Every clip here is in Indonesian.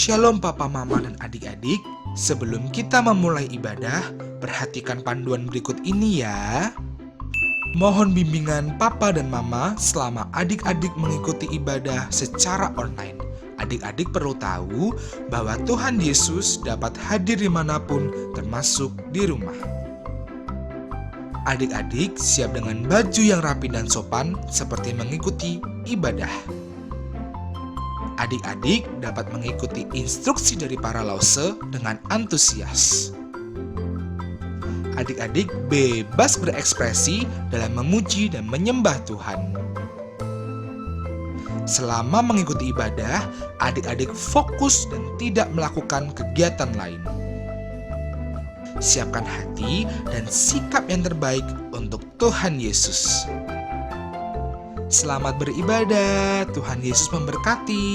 Shalom Papa, Mama, dan adik-adik. Sebelum kita memulai ibadah, perhatikan panduan berikut ini ya. Mohon bimbingan Papa dan Mama selama adik-adik mengikuti ibadah secara online. Adik-adik perlu tahu bahwa Tuhan Yesus dapat hadir dimanapun, termasuk di rumah. Adik-adik siap dengan baju yang rapi dan sopan seperti mengikuti ibadah. Adik-adik dapat mengikuti instruksi dari para lause dengan antusias. Adik-adik bebas berekspresi dalam memuji dan menyembah Tuhan. Selama mengikuti ibadah, adik-adik fokus dan tidak melakukan kegiatan lain. Siapkan hati dan sikap yang terbaik untuk Tuhan Yesus. Selamat beribadah, Tuhan Yesus memberkati.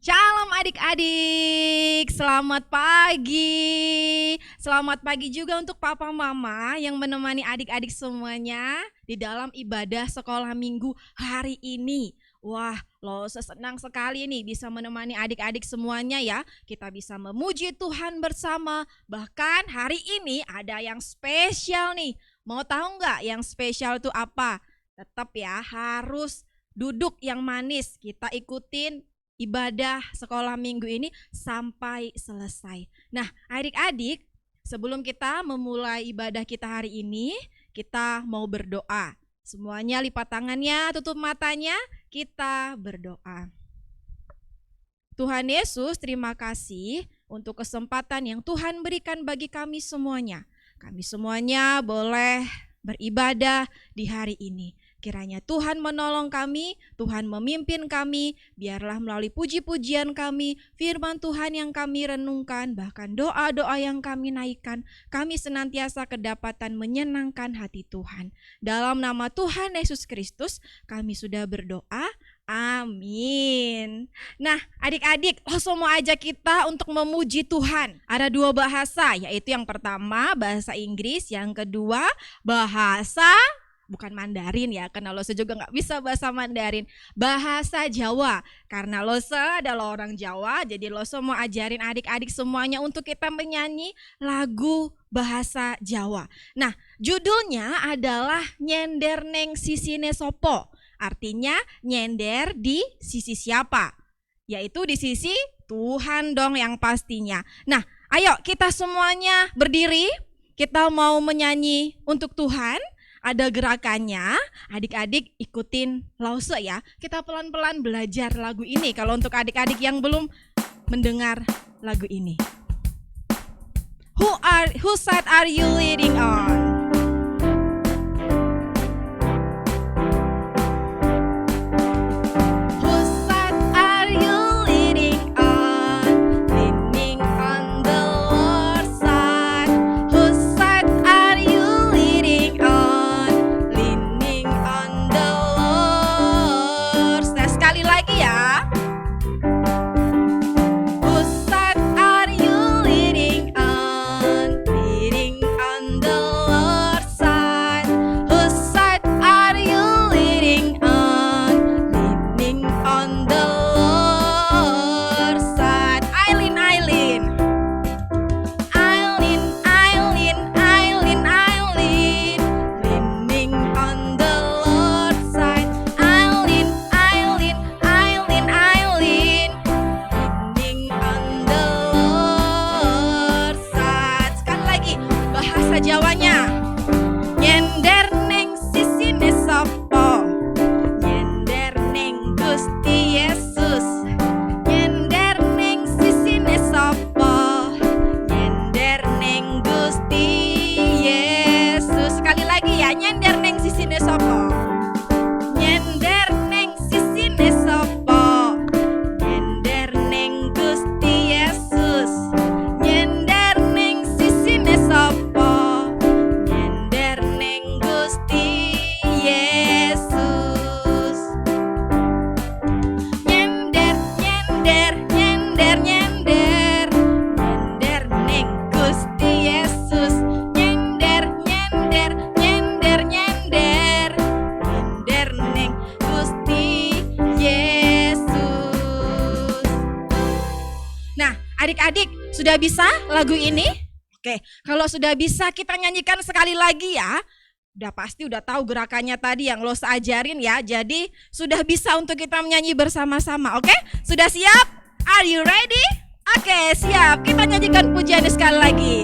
Shalom adik-adik, selamat pagi. Selamat pagi juga untuk Papa Mama yang menemani adik-adik semuanya di dalam ibadah sekolah minggu hari ini. Wah, lo senang sekali nih bisa menemani adik-adik semuanya ya. Kita bisa memuji Tuhan bersama. Bahkan hari ini ada yang spesial nih. Mau tahu nggak yang spesial itu apa? Tetap ya harus duduk yang manis. Kita ikutin ibadah sekolah minggu ini sampai selesai. Nah, adik-adik, sebelum kita memulai ibadah kita hari ini, kita mau berdoa. Semuanya lipat tangannya, tutup matanya, kita berdoa. Tuhan Yesus, terima kasih untuk kesempatan yang Tuhan berikan bagi kami semuanya. Kami semuanya boleh beribadah di hari ini. Kiranya Tuhan menolong kami, Tuhan memimpin kami, biarlah melalui puji-pujian kami, firman Tuhan yang kami renungkan, bahkan doa-doa yang kami naikkan, kami senantiasa kedapatan menyenangkan hati Tuhan. Dalam nama Tuhan Yesus Kristus, kami sudah berdoa, amin. Nah adik-adik, langsung mau ajak kita untuk memuji Tuhan. Ada dua bahasa, yaitu yang pertama bahasa Inggris, yang kedua bahasa bukan Mandarin ya, karena Lose juga nggak bisa bahasa Mandarin. Bahasa Jawa, karena Lose adalah orang Jawa, jadi Lose mau ajarin adik-adik semuanya untuk kita menyanyi lagu bahasa Jawa. Nah, judulnya adalah Nyender Neng Sisine Sopo, artinya nyender di sisi siapa? Yaitu di sisi Tuhan dong yang pastinya. Nah, ayo kita semuanya berdiri, kita mau menyanyi untuk Tuhan. Ada gerakannya, adik-adik ikutin lause ya. Kita pelan-pelan belajar lagu ini kalau untuk adik-adik yang belum mendengar lagu ini. Whose side are you leading on? Adik-adik, sudah bisa lagu ini? Oke, kalau sudah bisa kita nyanyikan sekali lagi ya. Udah pasti udah tahu gerakannya tadi yang Los ajarin ya. Jadi sudah bisa untuk kita menyanyi bersama-sama. Oke, sudah siap? Are you ready? Oke, siap. Kita nyanyikan pujiannya sekali lagi.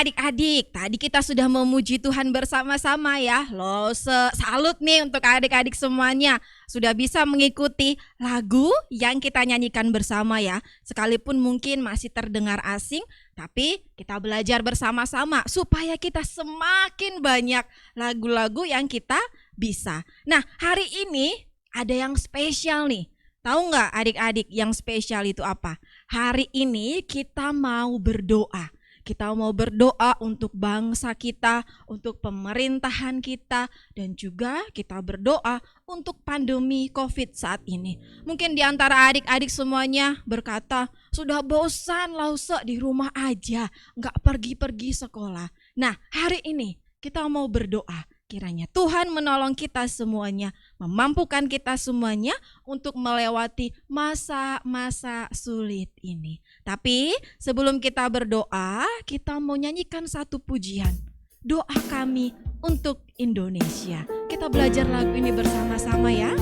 Adik-adik, tadi kita sudah memuji Tuhan bersama-sama ya. Loh, salut nih untuk adik-adik semuanya. Sudah bisa mengikuti lagu yang kita nyanyikan bersama ya. Sekalipun mungkin masih terdengar asing, tapi kita belajar bersama-sama supaya kita semakin banyak lagu-lagu yang kita bisa. Nah, hari ini ada yang spesial nih. Tahu nggak adik-adik yang spesial itu apa? Hari ini kita mau berdoa. Kita mau berdoa untuk bangsa kita, untuk pemerintahan kita, dan juga kita berdoa untuk pandemi COVID saat ini. Mungkin di antara adik-adik semuanya berkata, sudah bosan Lause di rumah aja, nggak pergi-pergi sekolah. Nah, hari ini kita mau berdoa. Kiranya Tuhan menolong kita semuanya, memampukan kita semuanya untuk melewati masa-masa sulit ini. Tapi sebelum kita berdoa, kita mau nyanyikan satu pujian. Doa kami untuk Indonesia. Kita belajar lagu ini bersama-sama ya.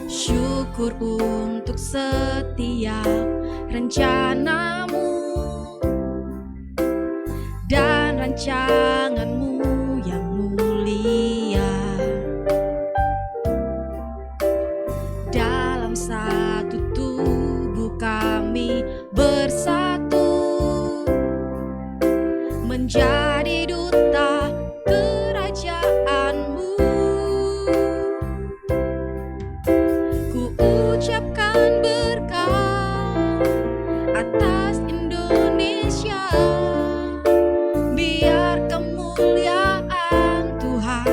Syukur untuk setiap rencanamu dan rancanganmu yang mulia. Dalam satu tubuh kami bersatu menjadi duta kerajaanmu. Ucapkan berkat atas Indonesia, biar kemuliaan Tuhan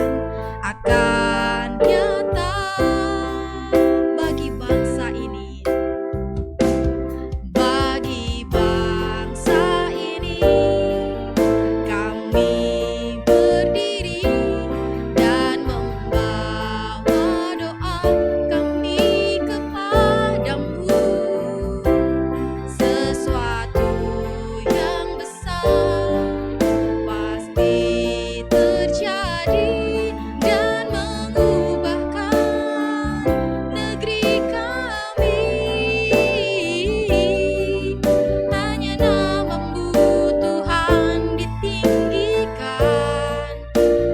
akan nyata bagi bangsa ini. Bagi bangsa ini kami berdiri dan membawa doa kami kepadamu. Sesuatu yang besar pasti terjadi dan mengubahkan negeri kami. Hanya namamu Tuhan ditinggikan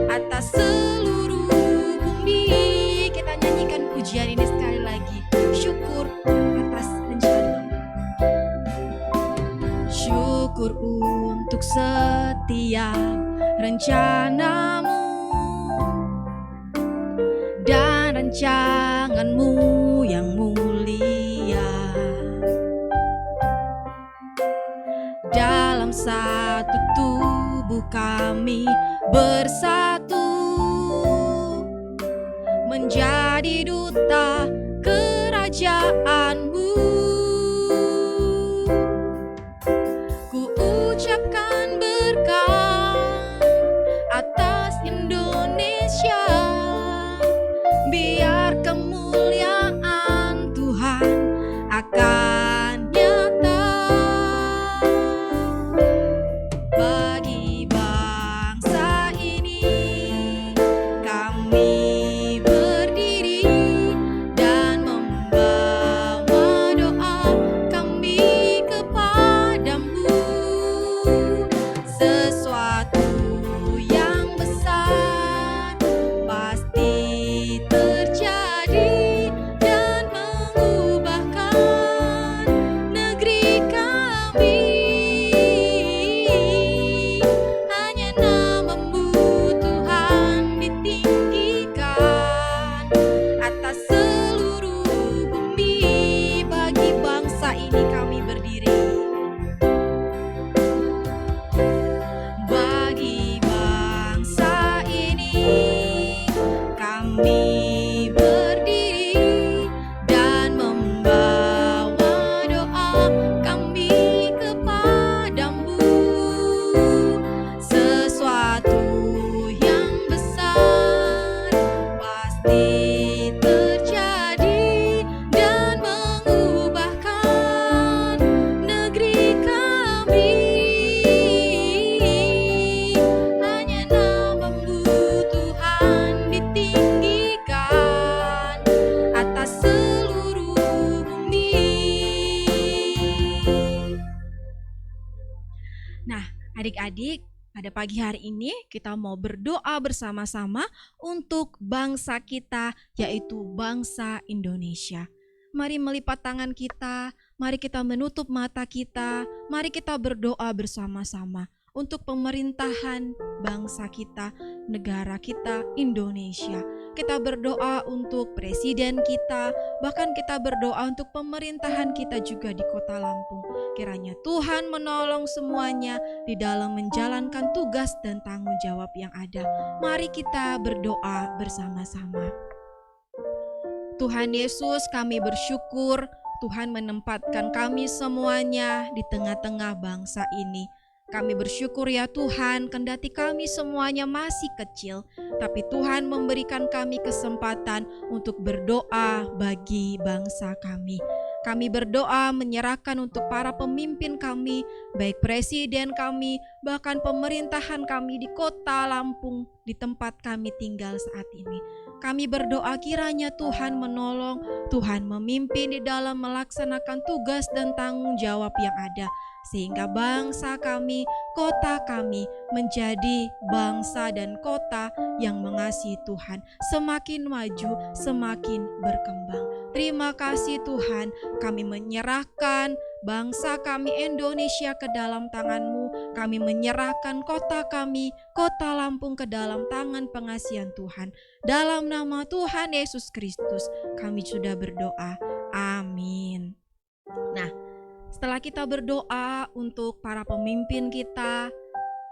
atas seluruh bumi. Kita nyanyikan pujian ini sekali lagi. Syukur atas rencana. Syukur untuk setiap rencanamu dan rancanganmu yang mulia. Dalam dalam satu tubuh kami bersatu menjadi duta kerajaan-Mu. Ku ucapkan berkat atas Indonesia, biar kemuliaan Tuhan akan nyata bagi bangsa ini. Kami berdiri dan membawa doa kami kepadamu. Sesuatu yang besar pasti terjadi dan mengubahkan negeri kami. Hanya nama-Mu Tuhan ditinggikan atas seluruh bumi. Bagi bangsa ini kami berdiri. Bagi bangsa ini kami berdiri dan membawa doa kami kepadamu. Sesuatu yang besar pasti terjadi dan mengubahkan negeri kami. Hanya nama-Mu Tuhan ditinggikan atas seluruh bumi. Nah, adik-adik, pada pagi hari ini kita mau berdoa bersama-sama untuk bangsa kita, yaitu bangsa Indonesia. Mari melipat tangan kita, mari kita menutup mata kita, mari kita berdoa bersama-sama untuk pemerintahan bangsa kita, negara kita, Indonesia. Kita berdoa untuk presiden kita, bahkan kita berdoa untuk pemerintahan kita juga di Kota Lampung. Kiranya Tuhan menolong semuanya di dalam menjalankan tugas dan tanggung jawab yang ada. Mari kita berdoa bersama-sama. Tuhan Yesus, kami bersyukur Tuhan menempatkan kami semuanya di tengah-tengah bangsa ini. Kami bersyukur ya Tuhan, kendati kami semuanya masih kecil, tapi Tuhan memberikan kami kesempatan untuk berdoa bagi bangsa kami. Kami berdoa menyerahkan untuk para pemimpin kami, baik presiden kami, bahkan pemerintahan kami di Kota Lampung, di tempat kami tinggal saat ini. Kami berdoa kiranya Tuhan menolong, Tuhan memimpin di dalam melaksanakan tugas dan tanggung jawab yang ada, sehingga bangsa kami, kota kami menjadi bangsa dan kota yang mengasihi Tuhan, semakin maju, semakin berkembang. Terima kasih Tuhan, kami menyerahkan bangsa kami Indonesia ke dalam tangan-Mu. Kami menyerahkan kota kami, Kota Lampung, ke dalam tangan pengasihan Tuhan. Dalam nama Tuhan Yesus Kristus kami sudah berdoa. Amin. Nah, setelah kita berdoa untuk para pemimpin kita,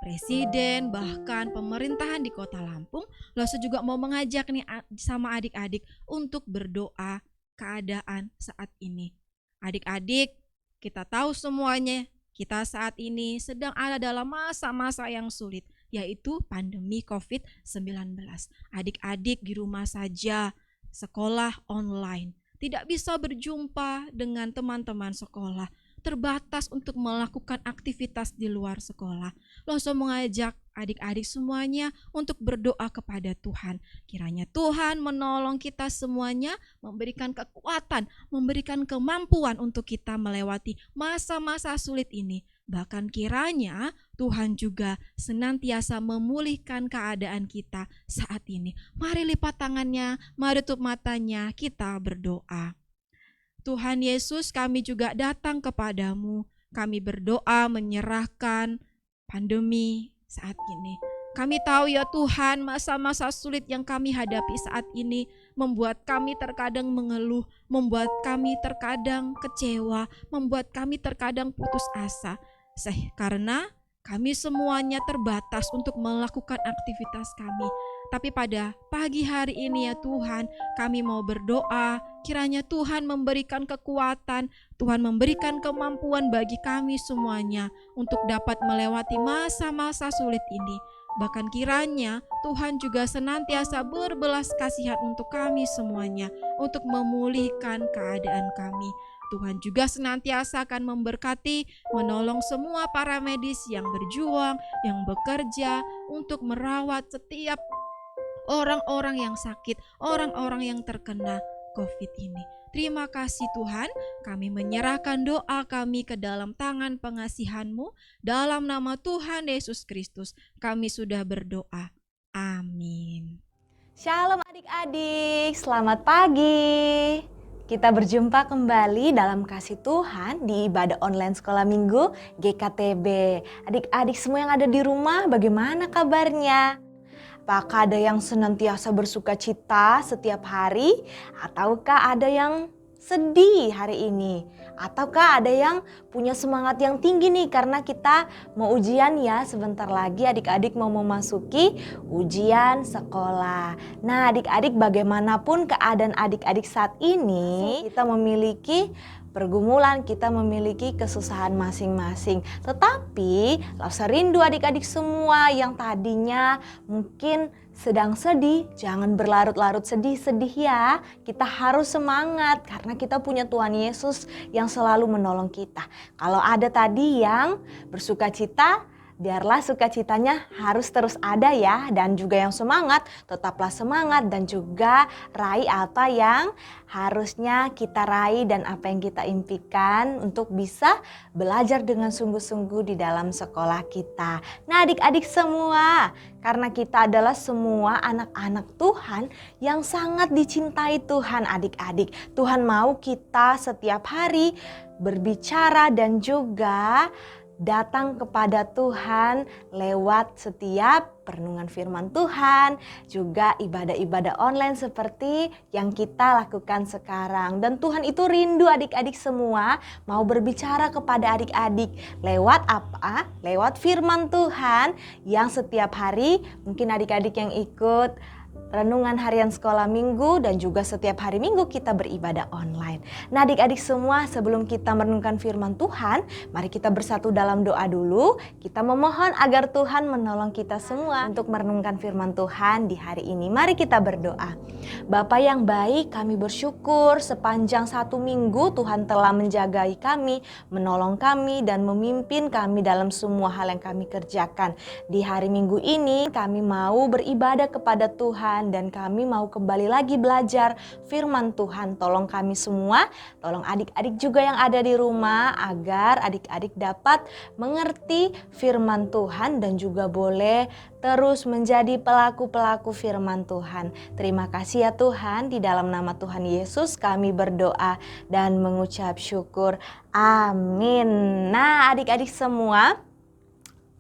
presiden, bahkan pemerintahan di Kota Lampung, Loso juga mau mengajak nih sama adik-adik untuk berdoa keadaan saat ini. Adik-adik, kita tahu semuanya, kita saat ini sedang ada dalam masa-masa yang sulit, yaitu pandemi COVID-19. Adik-adik di rumah saja, sekolah online, tidak bisa berjumpa dengan teman-teman sekolah, terbatas untuk melakukan aktivitas di luar sekolah. Loso mengajak adik-adik semuanya untuk berdoa kepada Tuhan. Kiranya Tuhan menolong kita semuanya, memberikan kekuatan, memberikan kemampuan untuk kita melewati masa-masa sulit ini. Bahkan kiranya Tuhan juga senantiasa memulihkan keadaan kita saat ini. Mari lipat tangannya, mari tutup matanya, kita berdoa. Tuhan Yesus, kami juga datang kepadamu. Kami berdoa menyerahkan pandemi saat ini. Kami tahu ya Tuhan, masa-masa sulit yang kami hadapi saat ini membuat kami terkadang mengeluh, membuat kami terkadang kecewa, membuat kami terkadang putus asa. Karena kami semuanya terbatas untuk melakukan aktivitas kami. Tapi pada pagi hari ini ya Tuhan, kami mau berdoa, kiranya Tuhan memberikan kekuatan, Tuhan memberikan kemampuan bagi kami semuanya untuk dapat melewati masa-masa sulit ini. Bahkan kiranya Tuhan juga senantiasa berbelas kasihan untuk kami semuanya, untuk memulihkan keadaan kami. Tuhan juga senantiasa akan memberkati, menolong semua para medis yang berjuang, yang bekerja untuk merawat setiap orang-orang yang sakit, orang-orang yang terkena COVID ini. Terima kasih Tuhan, kami menyerahkan doa kami ke dalam tangan pengasihan-Mu. Dalam nama Tuhan Yesus Kristus, kami sudah berdoa. Amin. Shalom adik-adik, selamat pagi. Kita berjumpa kembali dalam kasih Tuhan di ibadah online sekolah minggu GKTB. Adik-adik semua yang ada di rumah, bagaimana kabarnya? Apakah ada yang senantiasa bersuka cita setiap hari? Ataukah ada yang sedih hari ini? Ataukah ada yang punya semangat yang tinggi nih karena kita mau ujian ya, sebentar lagi adik-adik mau memasuki ujian sekolah. Nah adik-adik, bagaimanapun keadaan adik-adik saat ini, kita memiliki pergumulan, kita memiliki kesusahan masing-masing. Tetapi rasa rindu adik-adik semua yang tadinya mungkin sedang sedih, jangan berlarut-larut sedih-sedih ya. Kita harus semangat karena kita punya Tuhan Yesus yang selalu menolong kita. Kalau ada tadi yang bersuka cita, biarlah sukacitanya harus terus ada ya. Dan juga yang semangat, tetaplah semangat dan juga raih apa yang harusnya kita raih dan apa yang kita impikan untuk bisa belajar dengan sungguh-sungguh di dalam sekolah kita. Nah adik-adik semua, karena kita adalah semua anak-anak Tuhan yang sangat dicintai Tuhan adik-adik. Tuhan mau kita setiap hari berbicara dan juga datang kepada Tuhan lewat setiap perenungan firman Tuhan, juga ibadah-ibadah online seperti yang kita lakukan sekarang. Dan Tuhan itu rindu adik-adik semua mau berbicara kepada adik-adik lewat apa? Lewat firman Tuhan yang setiap hari mungkin adik-adik yang ikut renungan harian sekolah minggu dan juga setiap hari minggu kita beribadah online. Nah adik-adik semua, sebelum kita merenungkan firman Tuhan, mari kita bersatu dalam doa dulu. Kita memohon agar Tuhan menolong kita semua untuk merenungkan firman Tuhan di hari ini. Mari kita berdoa. Bapa yang baik, kami bersyukur sepanjang 1 minggu Tuhan telah menjagai kami, menolong kami dan memimpin kami dalam semua hal yang kami kerjakan. Di hari minggu ini kami mau beribadah kepada Tuhan dan kami mau kembali lagi belajar firman Tuhan. Tolong kami semua, tolong adik-adik juga yang ada di rumah agar adik-adik dapat mengerti firman Tuhan dan juga boleh terus menjadi pelaku-pelaku firman Tuhan. Terima kasih ya Tuhan, di dalam nama Tuhan Yesus kami berdoa dan mengucap syukur. Amin. Nah adik-adik semua,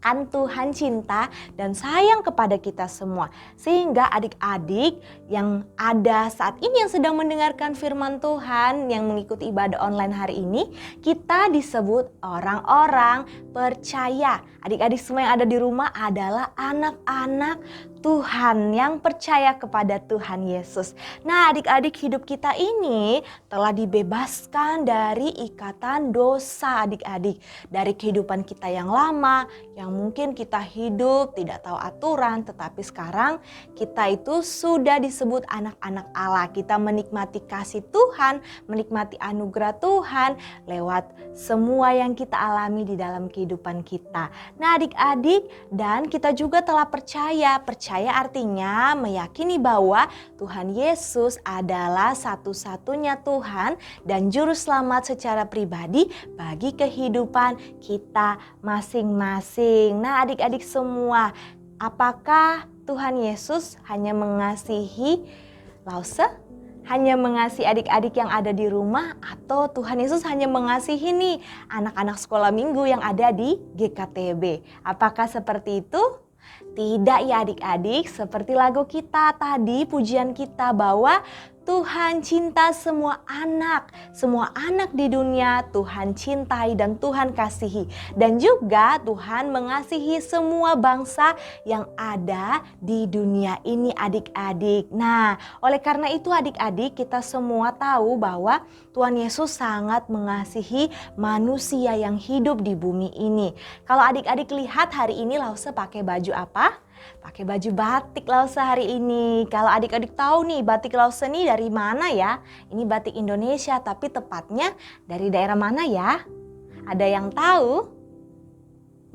kan Tuhan cinta dan sayang kepada kita semua. Sehingga adik-adik yang ada saat ini yang sedang mendengarkan firman Tuhan, yang mengikuti ibadah online hari ini, kita disebut orang-orang percaya. Adik-adik semua yang ada di rumah adalah anak-anak Tuhan yang percaya kepada Tuhan Yesus. Nah adik-adik, hidup kita ini telah dibebaskan dari ikatan dosa adik-adik. Dari kehidupan kita yang lama, yang mungkin kita hidup tidak tahu aturan, tetapi sekarang kita itu sudah disebut anak-anak Allah. Kita menikmati kasih Tuhan, menikmati anugerah Tuhan lewat semua yang kita alami di dalam kehidupan kita. Nah adik-adik, dan kita juga telah percaya artinya meyakini bahwa Tuhan Yesus adalah satu-satunya Tuhan dan Juru Selamat secara pribadi bagi kehidupan kita masing-masing. Nah adik-adik semua, apakah Tuhan Yesus hanya mengasihi Lause? Hanya mengasihi adik-adik yang ada di rumah, atau Tuhan Yesus hanya mengasihi nih anak-anak sekolah minggu yang ada di GKTB? Apakah seperti itu? Tidak ya adik-adik, seperti lagu kita tadi, pujian kita, bahwa Tuhan cinta semua anak di dunia Tuhan cintai dan Tuhan kasihi. Dan juga Tuhan mengasihi semua bangsa yang ada di dunia ini adik-adik. Nah, oleh karena itu adik-adik kita semua tahu bahwa Tuhan Yesus sangat mengasihi manusia yang hidup di bumi ini. Kalau adik-adik lihat hari ini Lause pakai baju apa? Pakai baju batik Lause hari ini. Kalau adik-adik tahu nih batik Lause nih dari mana ya? Ini batik Indonesia tapi tepatnya dari daerah mana ya? Ada yang tahu?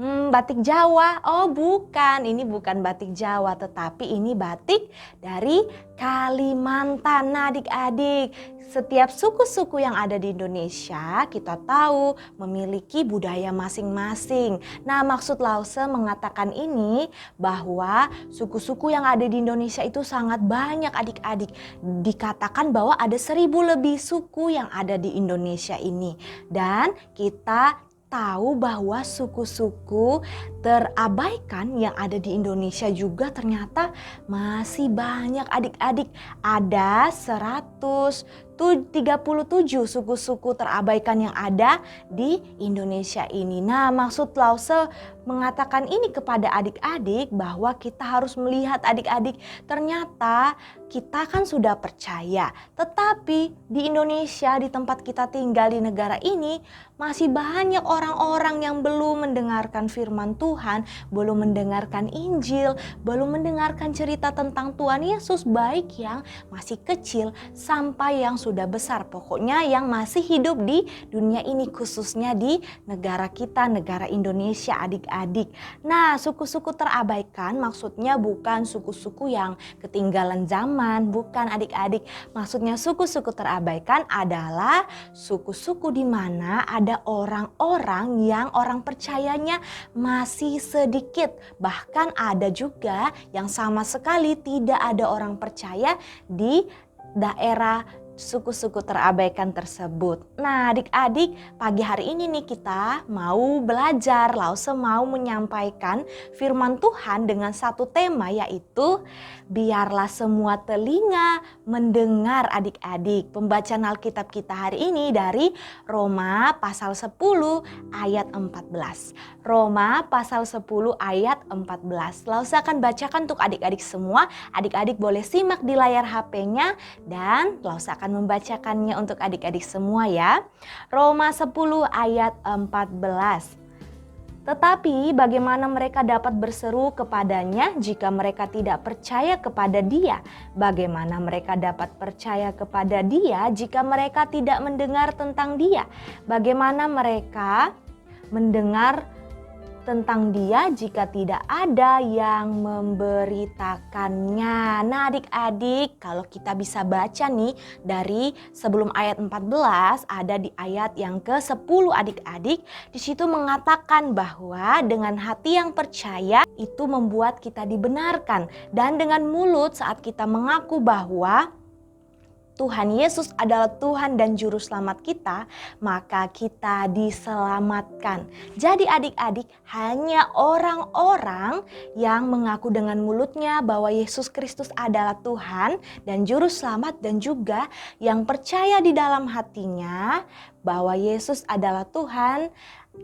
Batik Jawa. Oh bukan, ini bukan batik Jawa tetapi ini batik dari Kalimantan. Nah adik-adik, setiap suku-suku yang ada di Indonesia kita tahu memiliki budaya masing-masing. Nah maksud Lause mengatakan ini bahwa suku-suku yang ada di Indonesia itu sangat banyak adik-adik. Dikatakan bahwa ada 1.000 lebih suku yang ada di Indonesia ini. Dan kita tahu bahwa suku-suku terabaikan yang ada di Indonesia juga ternyata masih banyak adik-adik. Ada 137 suku-suku terabaikan yang ada di Indonesia ini. Nah, maksud Lause mengatakan ini kepada adik-adik bahwa kita harus melihat adik-adik, ternyata kita kan sudah percaya, tetapi di Indonesia, di tempat kita tinggal di negara ini, masih banyak orang-orang yang belum mendengarkan firman Tuhan, belum mendengarkan Injil, belum mendengarkan cerita tentang Tuhan Yesus, baik yang masih kecil sampai yang sudah besar. Pokoknya yang masih hidup di dunia ini, khususnya di negara kita, negara Indonesia adik-adik. Nah, suku-suku terabaikan maksudnya bukan suku-suku yang ketinggalan zaman, bukan adik-adik. Maksudnya suku-suku terabaikan adalah suku-suku di mana ada orang-orang yang orang percayanya masih sedikit. Bahkan ada juga yang sama sekali tidak ada orang percaya di daerah suku-suku terabaikan tersebut. Nah adik-adik, pagi hari ini nih kita mau belajar, Lause mau menyampaikan firman Tuhan dengan satu tema, yaitu biarlah semua telinga mendengar adik-adik. Pembacaan Alkitab kita hari ini dari Roma pasal 10 ayat 14. Roma pasal 10 ayat 14. Lause akan bacakan untuk adik-adik semua. Adik-adik boleh simak di layar HP-nya dan Lause akan membacakannya untuk adik-adik semua ya. Roma 10 ayat 14. Tetapi bagaimana mereka dapat berseru kepadanya jika mereka tidak percaya kepada Dia? Bagaimana mereka dapat percaya kepada Dia jika mereka tidak mendengar tentang Dia? Bagaimana mereka mendengar tentang Dia jika tidak ada yang memberitakannya? Nah adik-adik, kalau kita bisa baca nih dari sebelum ayat 14 ada di ayat yang ke-10 adik-adik. Di situ mengatakan bahwa dengan hati yang percaya itu membuat kita dibenarkan, dan dengan mulut saat kita mengaku bahwa Tuhan Yesus adalah Tuhan dan Juru Selamat kita, maka kita diselamatkan. Jadi adik-adik, hanya orang-orang yang mengaku dengan mulutnya bahwa Yesus Kristus adalah Tuhan dan Juru Selamat, dan juga yang percaya di dalam hatinya bahwa Yesus adalah Tuhan,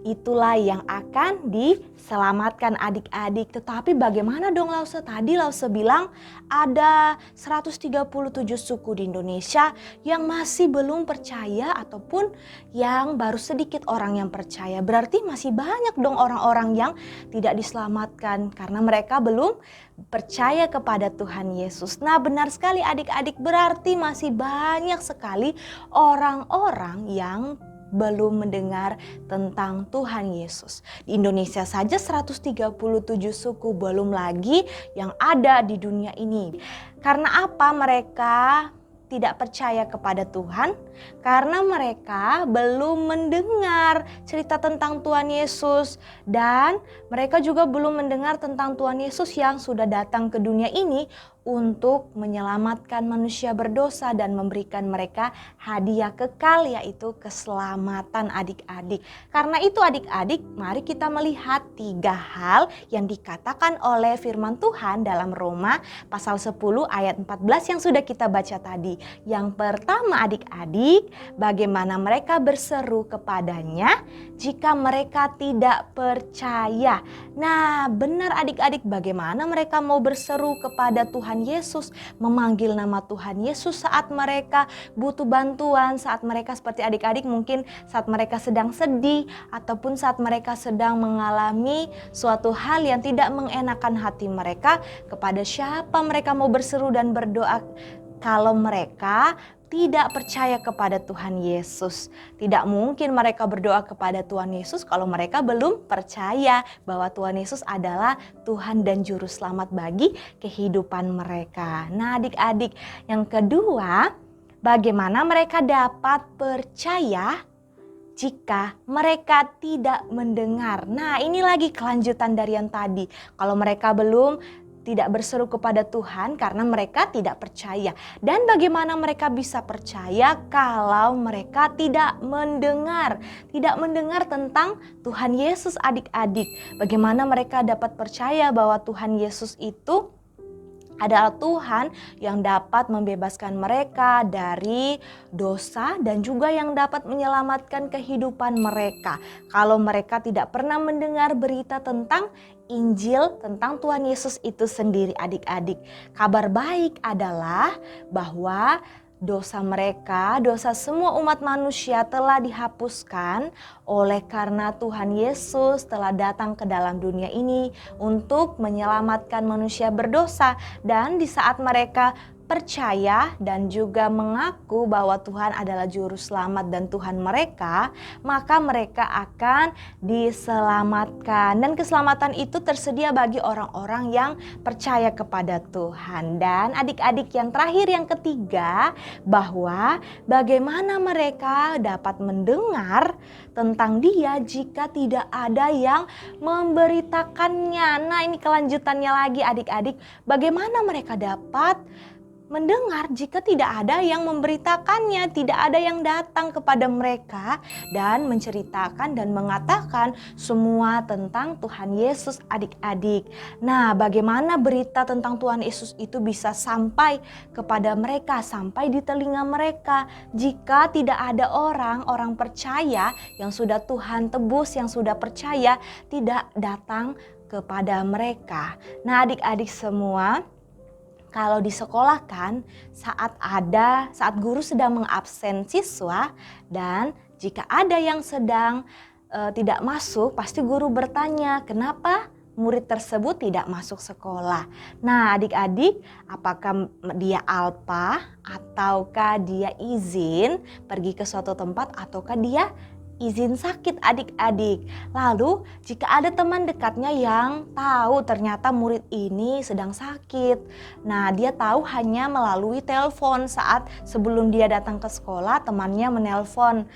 itulah yang akan diselamatkan adik-adik. Tetapi bagaimana dong Lause? Tadi Lause bilang ada 137 suku di Indonesia yang masih belum percaya ataupun yang baru sedikit orang yang percaya. Berarti masih banyak dong orang-orang yang tidak diselamatkan karena mereka belum percaya kepada Tuhan Yesus. Nah benar sekali adik-adik, berarti masih banyak sekali orang-orang yang belum mendengar tentang Tuhan Yesus. Di Indonesia saja 137 suku, belum lagi yang ada di dunia ini. Karena apa mereka tidak percaya kepada Tuhan? Karena mereka belum mendengar cerita tentang Tuhan Yesus, dan mereka juga belum mendengar tentang Tuhan Yesus yang sudah datang ke dunia ini untuk menyelamatkan manusia berdosa dan memberikan mereka hadiah kekal, yaitu keselamatan adik-adik. Karena itu adik-adik, mari kita melihat 3 hal yang dikatakan oleh firman Tuhan dalam Roma pasal 10 ayat 14 yang sudah kita baca tadi. Yang pertama adik-adik, bagaimana mereka berseru kepadanya jika mereka tidak percaya. Nah, benar adik-adik, bagaimana mereka mau berseru kepada Tuhan Yesus, memanggil nama Tuhan Yesus saat mereka butuh bantuan, saat mereka seperti adik-adik mungkin saat mereka sedang sedih ataupun saat mereka sedang mengalami suatu hal yang tidak mengenakan hati mereka. Kepada siapa mereka mau berseru dan berdoa kalau mereka tidak percaya kepada Tuhan Yesus? Tidak mungkin mereka berdoa kepada Tuhan Yesus kalau mereka belum percaya bahwa Tuhan Yesus adalah Tuhan dan Juru Selamat bagi kehidupan mereka. Nah adik-adik, yang kedua, bagaimana mereka dapat percaya jika mereka tidak mendengar? Nah ini lagi kelanjutan dari yang tadi. Kalau mereka belum tidak berseru kepada Tuhan karena mereka tidak percaya. Dan bagaimana mereka bisa percaya kalau mereka tidak mendengar? Tidak mendengar tentang Tuhan Yesus adik-adik. Bagaimana mereka dapat percaya bahwa Tuhan Yesus itu adalah Tuhan yang dapat membebaskan mereka dari dosa dan juga yang dapat menyelamatkan kehidupan mereka. Kalau mereka tidak pernah mendengar berita tentang Injil, tentang Tuhan Yesus itu sendiri adik-adik. Kabar baik adalah bahwa dosa mereka, dosa semua umat manusia telah dihapuskan oleh karena Tuhan Yesus telah datang ke dalam dunia ini untuk menyelamatkan manusia berdosa. Dan di saat mereka percaya dan juga mengaku bahwa Tuhan adalah Juru Selamat dan Tuhan mereka, maka mereka akan diselamatkan. Dan keselamatan itu tersedia bagi orang-orang yang percaya kepada Tuhan. Dan adik-adik, yang terakhir, yang ketiga, bahwa bagaimana mereka dapat mendengar tentang Dia jika tidak ada yang memberitakannya. Nah ini kelanjutannya lagi adik-adik, bagaimana mereka dapat mendengar jika tidak ada yang memberitakannya, tidak ada yang datang kepada mereka dan menceritakan dan mengatakan semua tentang Tuhan Yesus adik-adik. Nah, bagaimana berita tentang Tuhan Yesus itu bisa sampai kepada mereka, sampai di telinga mereka jika tidak ada orang percaya yang sudah Tuhan tebus, yang sudah percaya tidak datang kepada mereka. Nah, adik-adik semua, kalau di sekolah kan saat guru sedang mengabsen siswa dan jika ada yang sedang tidak masuk, pasti guru bertanya kenapa murid tersebut tidak masuk sekolah. Nah adik-adik, apakah dia alpa ataukah dia izin pergi ke suatu tempat ataukah dia izin sakit adik-adik. Lalu jika ada teman dekatnya yang tahu ternyata murid ini sedang sakit. Nah dia tahu hanya melalui telepon saat sebelum dia datang ke sekolah temannya menelpon.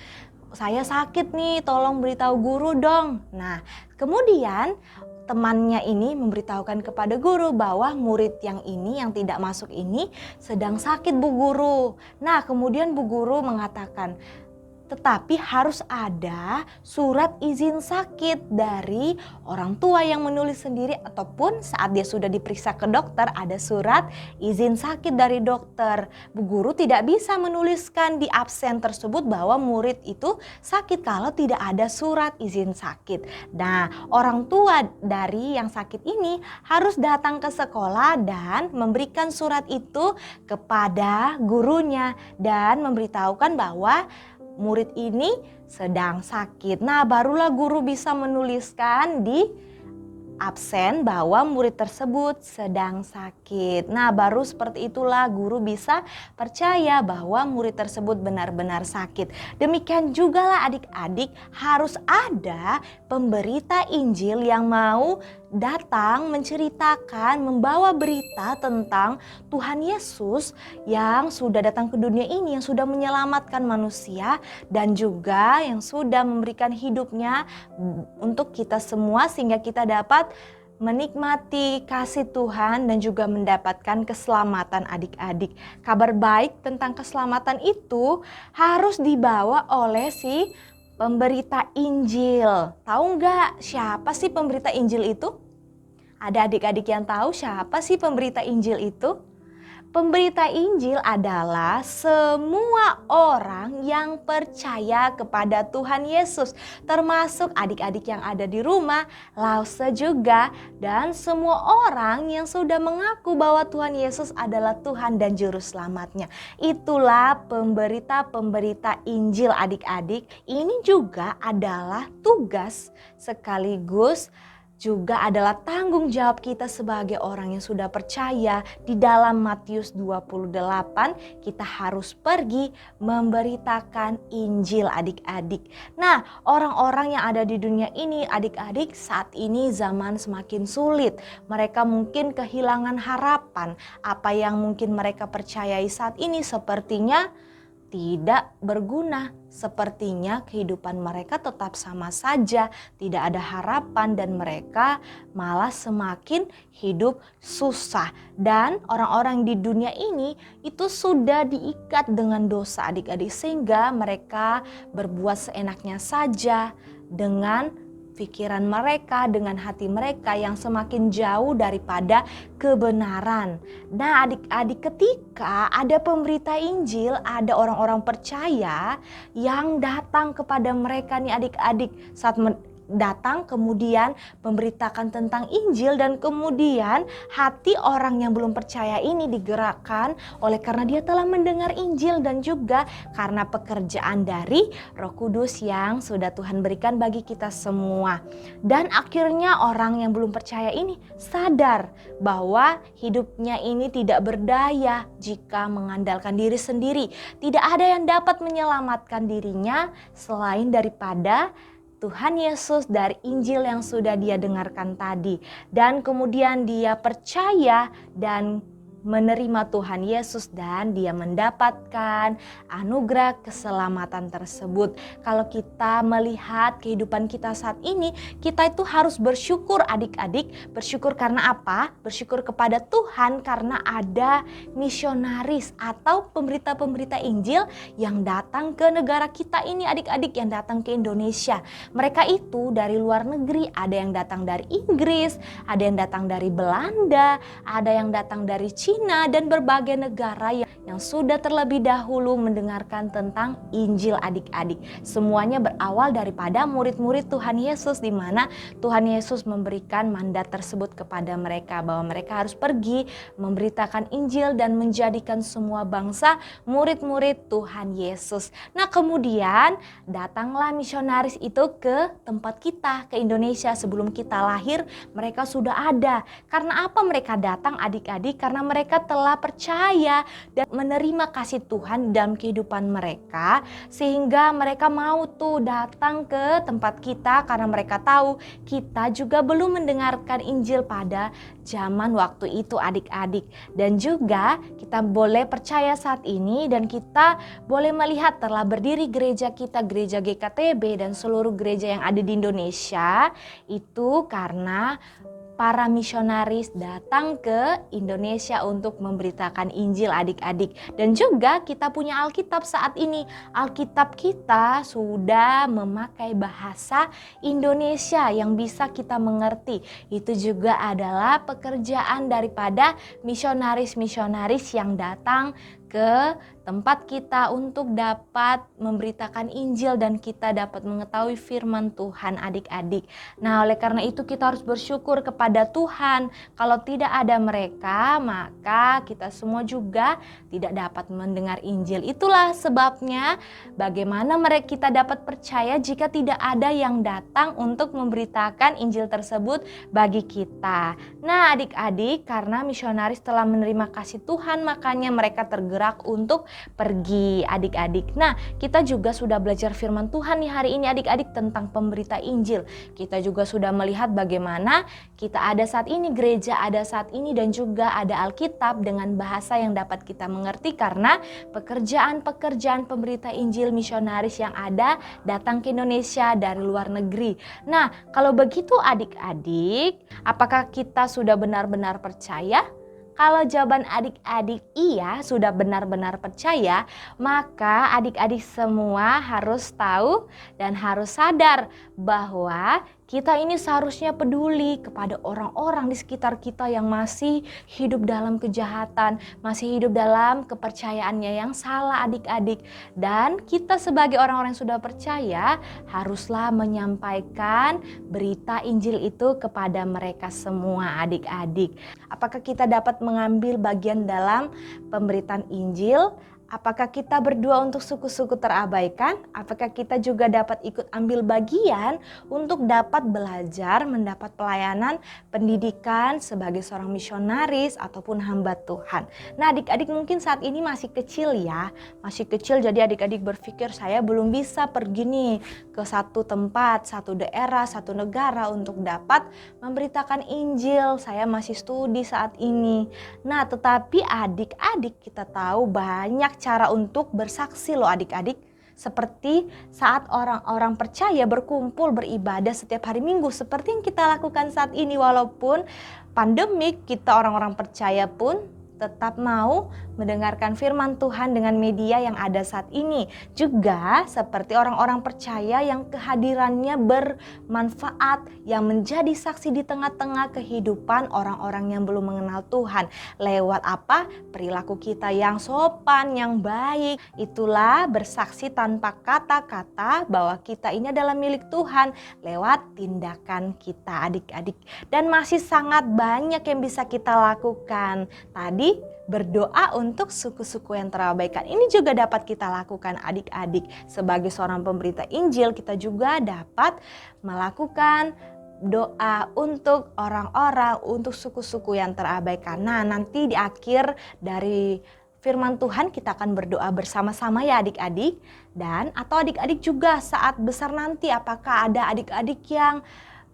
Saya sakit nih, tolong beritahu guru dong. Nah kemudian temannya ini memberitahukan kepada guru bahwa murid yang ini yang tidak masuk ini sedang sakit Bu Guru. Nah kemudian Bu Guru mengatakan, tetapi harus ada surat izin sakit dari orang tua yang menulis sendiri ataupun saat dia sudah diperiksa ke dokter ada surat izin sakit dari dokter. Bu Guru tidak bisa menuliskan di absen tersebut bahwa murid itu sakit kalau tidak ada surat izin sakit. Nah, orang tua dari yang sakit ini harus datang ke sekolah dan memberikan surat itu kepada gurunya dan memberitahukan bahwa murid ini sedang sakit. Nah, barulah guru bisa menuliskan di absen bahwa murid tersebut sedang sakit. Nah, baru seperti itulah guru bisa percaya bahwa murid tersebut benar-benar sakit. Demikian juga lah adik-adik, harus ada pemberita Injil yang mau datang menceritakan, membawa berita tentang Tuhan Yesus yang sudah datang ke dunia ini, yang sudah menyelamatkan manusia dan juga yang sudah memberikan hidupnya untuk kita semua sehingga kita dapat menikmati kasih Tuhan dan juga mendapatkan keselamatan adik-adik. Kabar baik tentang keselamatan itu harus dibawa oleh si pemberita Injil. Tahu nggak siapa sih pemberita Injil itu? Ada adik-adik yang tahu siapa sih pemberita Injil itu? Pemberita Injil adalah semua orang yang percaya kepada Tuhan Yesus, termasuk adik-adik yang ada di rumah, Lause juga, dan semua orang yang sudah mengaku bahwa Tuhan Yesus adalah Tuhan dan Juru Selamatnya. Itulah pemberita-pemberita Injil adik-adik. Ini juga adalah tugas sekaligus juga adalah tanggung jawab kita sebagai orang yang sudah percaya. Di dalam Matius 28 kita harus pergi memberitakan Injil adik-adik. Nah, orang-orang yang ada di dunia ini adik-adik, saat ini zaman semakin sulit. Mereka mungkin kehilangan harapan. Apa yang mungkin mereka percayai saat ini sepertinya tidak berguna. Sepertinya kehidupan mereka tetap sama saja, tidak ada harapan dan mereka malah semakin hidup susah. Dan orang-orang di dunia ini itu sudah diikat dengan dosa adik-adik, sehingga mereka berbuat seenaknya saja dengan pikiran mereka, dengan hati mereka yang semakin jauh daripada kebenaran. Nah, adik-adik, ketika ada pemberita Injil, ada orang-orang percaya yang datang kepada mereka nih adik-adik, saat datang kemudian memberitakan tentang Injil, dan kemudian hati orang yang belum percaya ini digerakkan oleh karena dia telah mendengar Injil dan juga karena pekerjaan dari Roh Kudus yang sudah Tuhan berikan bagi kita semua. Dan akhirnya orang yang belum percaya ini sadar bahwa hidupnya ini tidak berdaya jika mengandalkan diri sendiri. Tidak ada yang dapat menyelamatkan dirinya selain daripada Tuhan Yesus dari Injil yang sudah dia dengarkan tadi. Dan kemudian dia percaya dan menerima Tuhan Yesus dan dia mendapatkan anugerah keselamatan tersebut. Kalau kita melihat kehidupan kita saat ini, kita itu harus bersyukur adik-adik. Bersyukur karena apa? Bersyukur kepada Tuhan karena ada misionaris atau pemberita-pemberita Injil yang datang ke negara kita ini adik-adik, yang datang ke Indonesia. Mereka itu dari luar negeri, ada yang datang dari Inggris, ada yang datang dari Belanda, ada yang datang dari China, dan berbagai negara yang sudah terlebih dahulu mendengarkan tentang Injil adik-adik. Semuanya berawal daripada murid-murid Tuhan Yesus, di mana Tuhan Yesus memberikan mandat tersebut kepada mereka bahwa mereka harus pergi memberitakan Injil dan menjadikan semua bangsa murid-murid Tuhan Yesus. Nah, kemudian datanglah misionaris itu ke tempat kita, ke Indonesia. Sebelum kita lahir mereka sudah ada. Karena apa mereka datang adik-adik? Karena mereka telah percaya dan menerima kasih Tuhan dalam kehidupan mereka, sehingga mereka mau tuh datang ke tempat kita karena mereka tahu kita juga belum mendengarkan Injil pada zaman waktu itu adik-adik. Dan juga kita boleh percaya saat ini dan kita boleh melihat telah berdiri gereja kita, gereja GKTB dan seluruh gereja yang ada di Indonesia itu karena para misionaris datang ke Indonesia untuk memberitakan Injil adik-adik. Dan juga kita punya Alkitab saat ini. Alkitab kita sudah memakai bahasa Indonesia yang bisa kita mengerti. Itu juga adalah pekerjaan daripada misionaris-misionaris yang datang ke tempat kita untuk dapat memberitakan Injil dan kita dapat mengetahui firman Tuhan adik-adik. Nah, oleh karena itu kita harus bersyukur kepada Tuhan. Kalau tidak ada mereka, maka kita semua juga tidak dapat mendengar Injil. Itulah sebabnya bagaimana kita dapat percaya jika tidak ada yang datang untuk memberitakan Injil tersebut bagi kita. Nah, adik-adik, karena misionaris telah menerima kasih Tuhan, makanya mereka tergerak bergerak untuk pergi adik-adik. Nah, kita juga sudah belajar firman Tuhan nih hari ini adik-adik tentang pemberita Injil. Kita juga sudah melihat bagaimana kita ada saat ini, gereja ada saat ini, dan juga ada Alkitab dengan bahasa yang dapat kita mengerti karena pekerjaan-pekerjaan pemberita Injil misionaris yang ada datang ke Indonesia dari luar negeri. Nah, kalau begitu adik-adik, apakah kita sudah benar-benar percaya? Kalau jawaban adik-adik iya, sudah benar-benar percaya, maka adik-adik semua harus tahu dan harus sadar bahwa kita ini seharusnya peduli kepada orang-orang di sekitar kita yang masih hidup dalam kejahatan, masih hidup dalam kepercayaannya yang salah adik-adik. Dan kita sebagai orang-orang yang sudah percaya haruslah menyampaikan berita Injil itu kepada mereka semua adik-adik. Apakah kita dapat mengambil bagian dalam pemberitaan Injil? Apakah kita berdoa untuk suku-suku terabaikan? Apakah kita juga dapat ikut ambil bagian untuk dapat belajar, mendapat pelayanan, pendidikan sebagai seorang misionaris ataupun hamba Tuhan? Nah, adik-adik mungkin saat ini masih kecil ya, masih kecil, jadi adik-adik berpikir saya belum bisa pergi nih ke satu tempat, satu daerah, satu negara untuk dapat memberitakan Injil. Saya masih studi saat ini. Nah, tetapi adik-adik kita tahu banyak cara untuk bersaksi loh adik-adik. Seperti saat orang-orang percaya berkumpul beribadah setiap hari Minggu seperti yang kita lakukan saat ini, walaupun pandemik, kita orang-orang percaya pun tetap mau mendengarkan firman Tuhan dengan media yang ada saat ini. Juga seperti orang-orang percaya yang kehadirannya bermanfaat, yang menjadi saksi di tengah-tengah kehidupan orang-orang yang belum mengenal Tuhan. Lewat apa? Perilaku kita yang sopan, yang baik. Itulah bersaksi tanpa kata-kata bahwa kita ini adalah milik Tuhan lewat tindakan kita adik-adik. Dan masih sangat banyak yang bisa kita lakukan. Tadi berdoa untuk suku-suku yang terabaikan. Ini juga dapat kita lakukan adik-adik. Sebagai seorang pemberita Injil, kita juga dapat melakukan doa untuk orang-orang, untuk suku-suku yang terabaikan. Nah, nanti di akhir dari firman Tuhan kita akan berdoa bersama-sama ya adik-adik. Dan atau adik-adik juga saat besar nanti, apakah ada adik-adik yang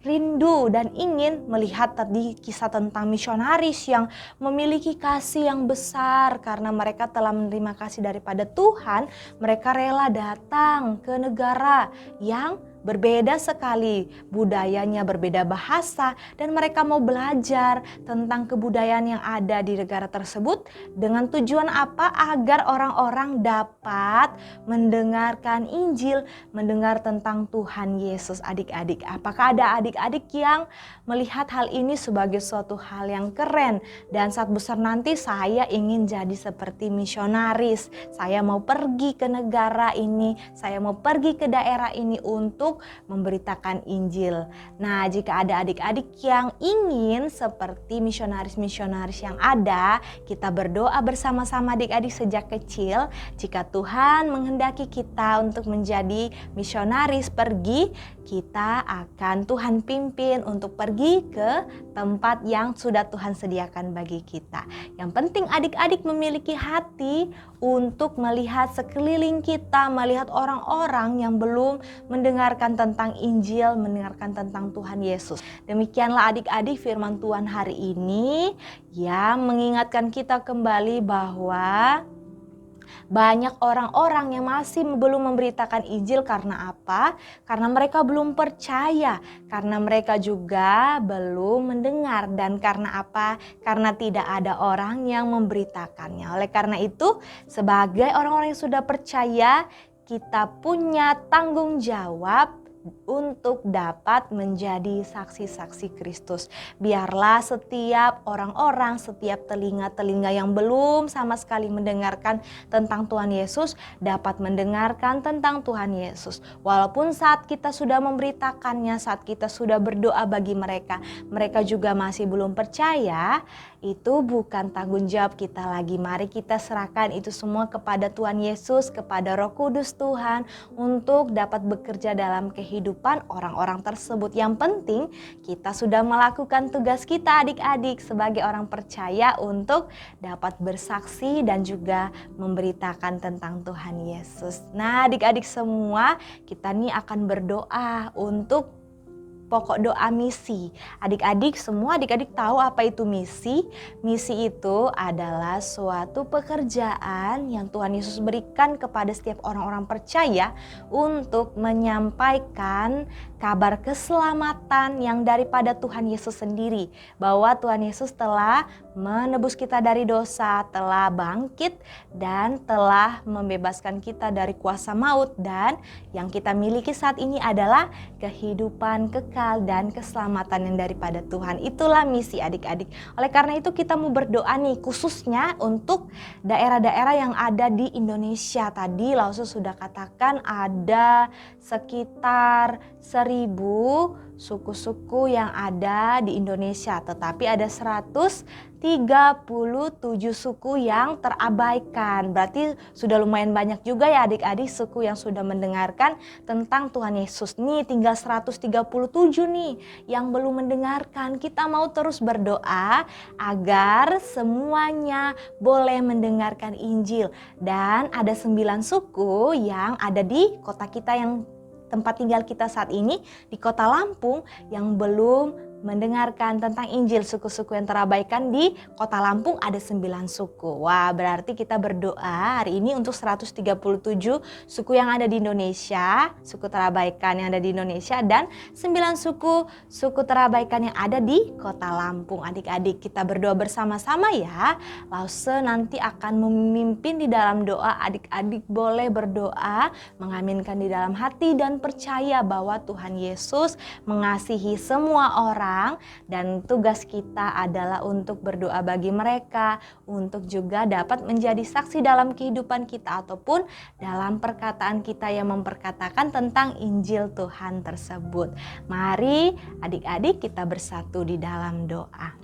rindu dan ingin melihat tadi kisah tentang misionaris yang memiliki kasih yang besar karena mereka telah menerima kasih daripada Tuhan. Mereka rela datang ke negara yang berbeda sekali, budayanya berbeda, bahasa, dan mereka mau belajar tentang kebudayaan yang ada di negara tersebut dengan tujuan apa? Agar orang-orang dapat mendengarkan Injil, mendengar tentang Tuhan Yesus adik-adik. Apakah ada adik-adik yang melihat hal ini sebagai suatu hal yang keren? Dan saat besar nanti saya ingin jadi seperti misionaris, saya mau pergi ke negara ini, saya mau pergi ke daerah ini untuk memberitakan Injil. Nah, jika ada adik-adik yang ingin seperti misionaris-misionaris yang ada, kita berdoa bersama-sama adik-adik sejak kecil. Jika Tuhan menghendaki kita untuk menjadi misionaris pergi, kita akan Tuhan pimpin untuk pergi ke tempat yang sudah Tuhan sediakan bagi kita. Yang penting adik-adik memiliki hati untuk melihat sekeliling kita, melihat orang-orang yang belum mendengarkan tentang Injil, mendengarkan tentang Tuhan Yesus. Demikianlah adik-adik firman Tuhan hari ini yang mengingatkan kita kembali bahwa banyak orang-orang yang masih belum memberitakan Injil karena apa? Karena mereka belum percaya, karena mereka juga belum mendengar, dan karena apa? Karena tidak ada orang yang memberitakannya. Oleh karena itu, sebagai orang-orang yang sudah percaya, kita punya tanggung jawab untuk dapat menjadi saksi-saksi Kristus. Biarlah setiap orang-orang, setiap telinga-telinga yang belum sama sekali mendengarkan tentang Tuhan Yesus dapat mendengarkan tentang Tuhan Yesus. Walaupun saat kita sudah memberitakannya, saat kita sudah berdoa bagi mereka, mereka juga masih belum percaya, itu bukan tanggung jawab kita lagi. Mari kita serahkan itu semua kepada Tuhan Yesus, kepada Roh Kudus Tuhan untuk dapat bekerja dalam kehidupan kehidupan orang-orang tersebut. Yang penting kita sudah melakukan tugas kita adik-adik sebagai orang percaya untuk dapat bersaksi dan juga memberitakan tentang Tuhan Yesus. Nah adik-adik semua, kita nih akan berdoa untuk pokok doa misi. Adik-adik semua, adik-adik tahu apa itu misi? Misi itu adalah suatu pekerjaan yang Tuhan Yesus berikan kepada setiap orang-orang percaya untuk menyampaikan kabar keselamatan yang daripada Tuhan Yesus sendiri. Bahwa Tuhan Yesus telah menebus kita dari dosa, telah bangkit dan telah membebaskan kita dari kuasa maut, dan yang kita miliki saat ini adalah kehidupan kekal dan keselamatan yang daripada Tuhan. Itulah misi adik-adik. Oleh karena itu kita mau berdoa nih khususnya untuk daerah-daerah yang ada di Indonesia. Tadi Lausu sudah katakan ada sekitar 1.000 suku-suku yang ada di Indonesia, tetapi ada 137 suku yang terabaikan. Berarti sudah lumayan banyak juga ya adik-adik suku yang sudah mendengarkan tentang Tuhan Yesus. Nih tinggal 137 nih yang belum mendengarkan. Kita mau terus berdoa agar semuanya boleh mendengarkan Injil. Dan ada 9 suku yang ada di kota kita yang tempat tinggal kita saat ini di Kota Lampung yang belum mendengarkan tentang Injil. Suku-suku yang terabaikan di Kota Lampung ada 9 suku. Wah, berarti kita berdoa hari ini untuk 137 suku yang ada di Indonesia, suku terabaikan yang ada di Indonesia, dan 9 suku terabaikan yang ada di Kota Lampung. Adik-adik kita berdoa bersama-sama ya. Lause nanti akan memimpin di dalam doa. Adik-adik boleh berdoa, mengaminkan di dalam hati dan percaya bahwa Tuhan Yesus mengasihi semua orang. Dan tugas kita adalah untuk berdoa bagi mereka, untuk juga dapat menjadi saksi dalam kehidupan kita ataupun dalam perkataan kita yang memperkatakan tentang Injil Tuhan tersebut. Mari adik-adik kita bersatu di dalam doa.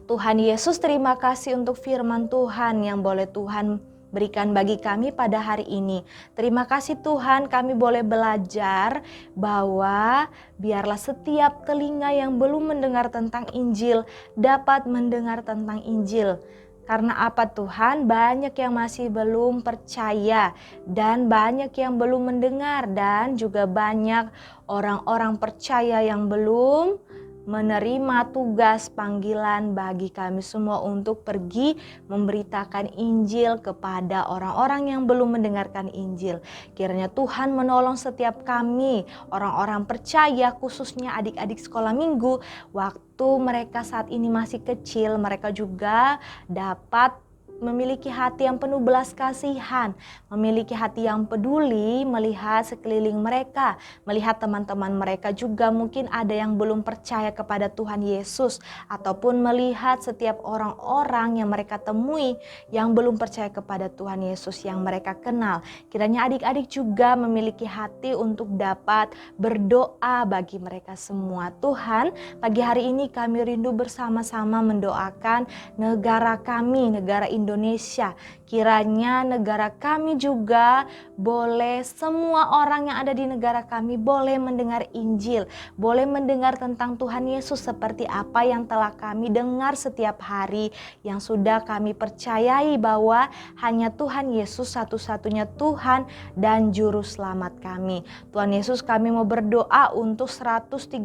Tuhan Yesus, terima kasih untuk firman Tuhan yang boleh Tuhan berikan bagi kami pada hari ini. Terima kasih Tuhan, kami boleh belajar bahwa biarlah setiap telinga yang belum mendengar tentang Injil dapat mendengar tentang Injil. Karena apa Tuhan? Banyak yang masih belum percaya dan banyak yang belum mendengar, dan juga banyak orang-orang percaya yang belum menerima tugas panggilan bagi kami semua untuk pergi memberitakan Injil kepada orang-orang yang belum mendengarkan Injil. Kiranya Tuhan menolong setiap kami, orang-orang percaya, khususnya adik-adik sekolah minggu, waktu mereka saat ini masih kecil, mereka juga dapat memiliki hati yang penuh belas kasihan, memiliki hati yang peduli, melihat sekeliling mereka, melihat teman-teman mereka juga mungkin ada yang belum percaya kepada Tuhan Yesus, ataupun melihat setiap orang-orang yang mereka temui yang belum percaya kepada Tuhan Yesus yang mereka kenal. Kiranya adik-adik juga memiliki hati untuk dapat berdoa bagi mereka semua. Tuhan, pagi hari ini kami rindu bersama-sama mendoakan negara kami, negara Indonesia. Kiranya negara kami juga boleh, semua orang yang ada di negara kami boleh mendengar Injil, boleh mendengar tentang Tuhan Yesus seperti apa yang telah kami dengar setiap hari, yang sudah kami percayai bahwa hanya Tuhan Yesus satu-satunya Tuhan dan Juru Selamat kami. Tuhan Yesus, kami mau berdoa untuk 137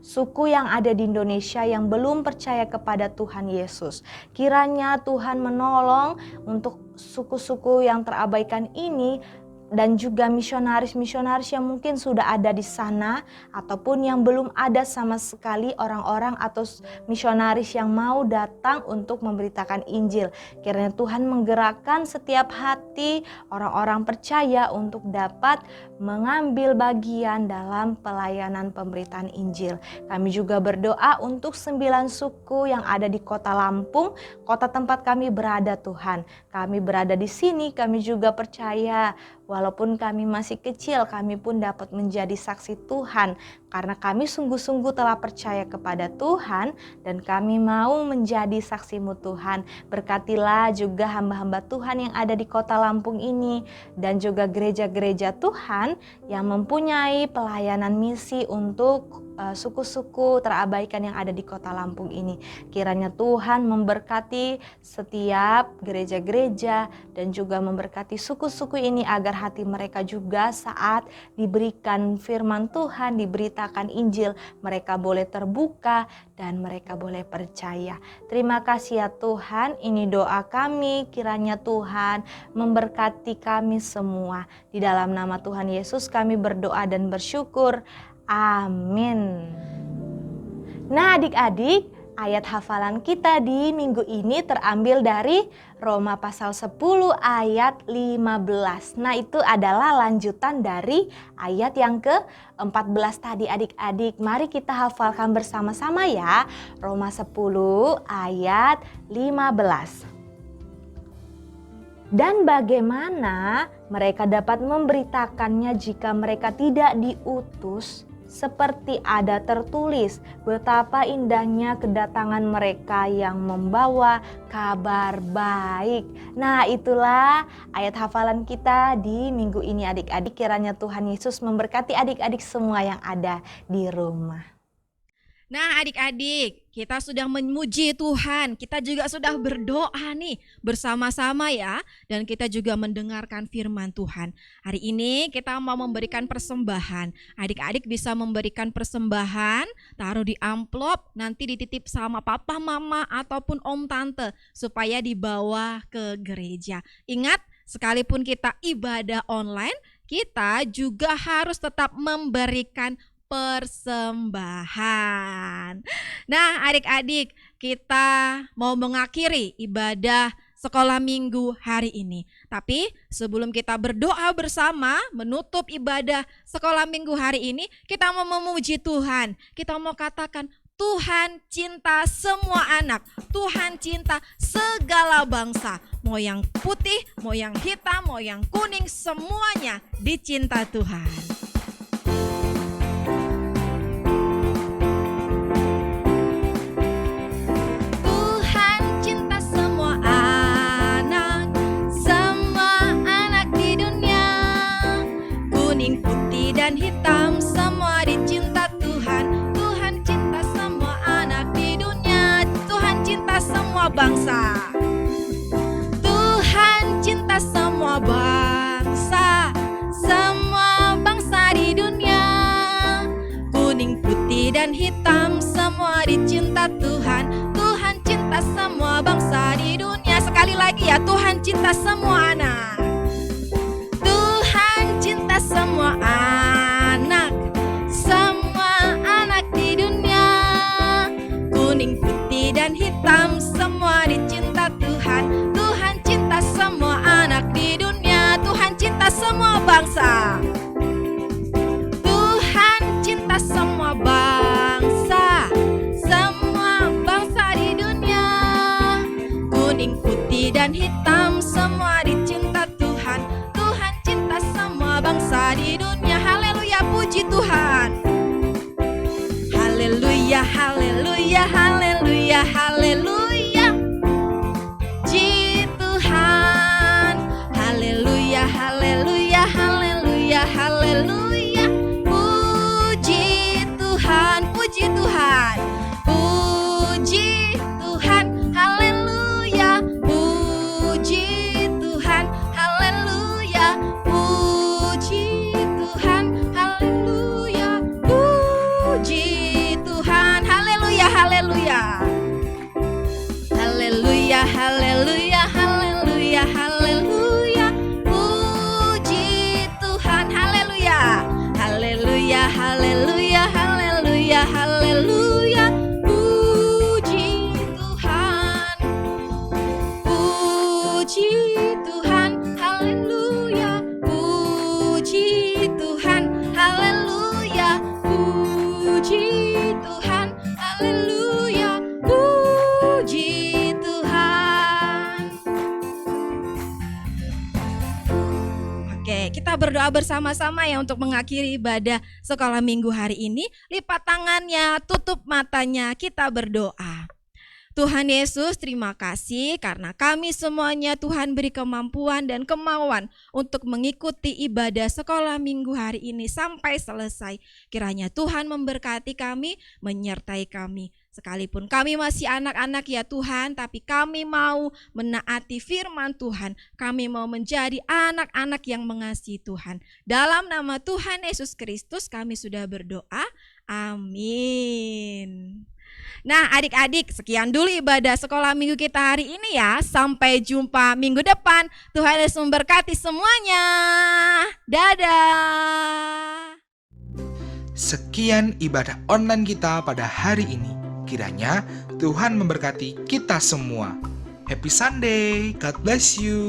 suku yang ada di Indonesia yang belum percaya kepada Tuhan Yesus. Kiranya Tuhan menolong untuk suku-suku yang terabaikan ini, dan juga misionaris-misionaris yang mungkin sudah ada di sana ataupun yang belum ada sama sekali, orang-orang atau misionaris yang mau datang untuk memberitakan Injil. Kiranya Tuhan menggerakkan setiap hati orang-orang percaya untuk dapat mengambil bagian dalam pelayanan pemberitaan Injil. Kami juga berdoa untuk 9 suku yang ada di Kota Lampung, kota tempat kami berada Tuhan. Kami berada di sini, kami juga percaya walaupun kami masih kecil, kami pun dapat menjadi saksi Tuhan karena kami sungguh-sungguh telah percaya kepada Tuhan dan kami mau menjadi saksi-Mu Tuhan. Berkatilah juga hamba-hamba Tuhan yang ada di kota Lampung ini dan juga gereja-gereja Tuhan yang mempunyai pelayanan misi untuk suku-suku terabaikan yang ada di kota Lampung ini. Kiranya Tuhan memberkati setiap gereja-gereja dan juga memberkati suku-suku ini agar hati mereka juga saat diberikan firman Tuhan, diberitakan Injil, mereka boleh terbuka dan mereka boleh percaya. Terima kasih ya Tuhan, ini doa kami, kiranya Tuhan memberkati kami semua. Di dalam nama Tuhan Yesus kami berdoa dan bersyukur. Amin. Nah adik-adik, ayat hafalan kita di minggu ini terambil dari Roma pasal 10 ayat 15. Nah itu adalah lanjutan dari ayat yang ke-14 tadi adik-adik. Mari kita hafalkan bersama-sama ya. Roma 10 ayat 15. Dan bagaimana mereka dapat memberitakannya jika mereka tidak diutus? Seperti ada tertulis, betapa indahnya kedatangan mereka yang membawa kabar baik. Nah itulah ayat hafalan kita di minggu ini adik-adik. Kiranya Tuhan Yesus memberkati adik-adik semua yang ada di rumah. Nah adik-adik, kita sudah memuji Tuhan, kita juga sudah berdoa nih bersama-sama ya. Dan kita juga mendengarkan firman Tuhan. Hari ini kita mau memberikan persembahan. Adik-adik bisa memberikan persembahan, taruh di amplop, nanti dititip sama papa, mama, ataupun om, tante. Supaya dibawa ke gereja. Ingat, sekalipun kita ibadah online, kita juga harus tetap memberikan persembahan. Nah adik-adik, kita mau mengakhiri ibadah sekolah minggu hari ini. Tapi sebelum kita berdoa bersama menutup ibadah sekolah minggu hari ini, kita mau memuji Tuhan. Kita mau katakan, Tuhan cinta semua anak, Tuhan cinta segala bangsa. Mau yang putih, mau yang hitam, mau yang kuning, semuanya dicinta Tuhan. Dan hitam semua dicinta Tuhan. Tuhan cinta semua anak di dunia. Tuhan cinta semua bangsa. Tuhan cinta semua bangsa. Semua bangsa di dunia. Kuning, putih dan hitam semua dicinta Tuhan. Tuhan cinta semua bangsa di dunia. Sekali lagi ya, Tuhan cinta semua anak. Tuhan cinta semua anak, semua anak di dunia. Kuning, putih dan hitam semua dicinta Tuhan. Tuhan cinta semua anak di dunia. Tuhan cinta semua bangsa. Tuhan cinta semua bangsa, semua bangsa di dunia. Kuning, putih dan hitam semua dicinta Tuhan. Tuhan cinta semua bangsa di dunia. Haleluya, puji Tuhan. Haleluya, haleluya, haleluya, haleluya. Puji Tuhan. Haleluya, haleluya, haleluya, haleluya. Puji Tuhan, puji Tuhan. Puji Tuhan, haleluya. Puji Tuhan, haleluya. Puji Tuhan, haleluya. Puji Tuhan, haleluya, haleluya. Haleluya, haleluya, haleluya, haleluya. Puji Tuhan, haleluya. Haleluya, haleluya, haleluya, haleluya. Puji Tuhan. Puji Tuhan, haleluya. Puji Tuhan, haleluya. Puji Tuhan, haleluya. Puji Tuhan. Oke, kita berdoa bersama-sama ya untuk mengakhiri ibadah sekolah minggu hari ini. Lipat tangannya, tutup matanya, kita berdoa. Tuhan Yesus, terima kasih karena kami semuanya Tuhan beri kemampuan dan kemauan untuk mengikuti ibadah sekolah minggu hari ini sampai selesai. Kiranya Tuhan memberkati kami, menyertai kami. Sekalipun kami masih anak-anak ya Tuhan, tapi kami mau menaati firman Tuhan. Kami mau menjadi anak-anak yang mengasihi Tuhan. Dalam nama Tuhan Yesus Kristus kami sudah berdoa. Amin. Nah adik-adik, sekian dulu ibadah sekolah minggu kita hari ini ya. Sampai jumpa minggu depan. Tuhan Yesus memberkati semuanya. Dadah. Sekian ibadah online kita pada hari ini. Kiranya Tuhan memberkati kita semua. Happy Sunday, God bless you.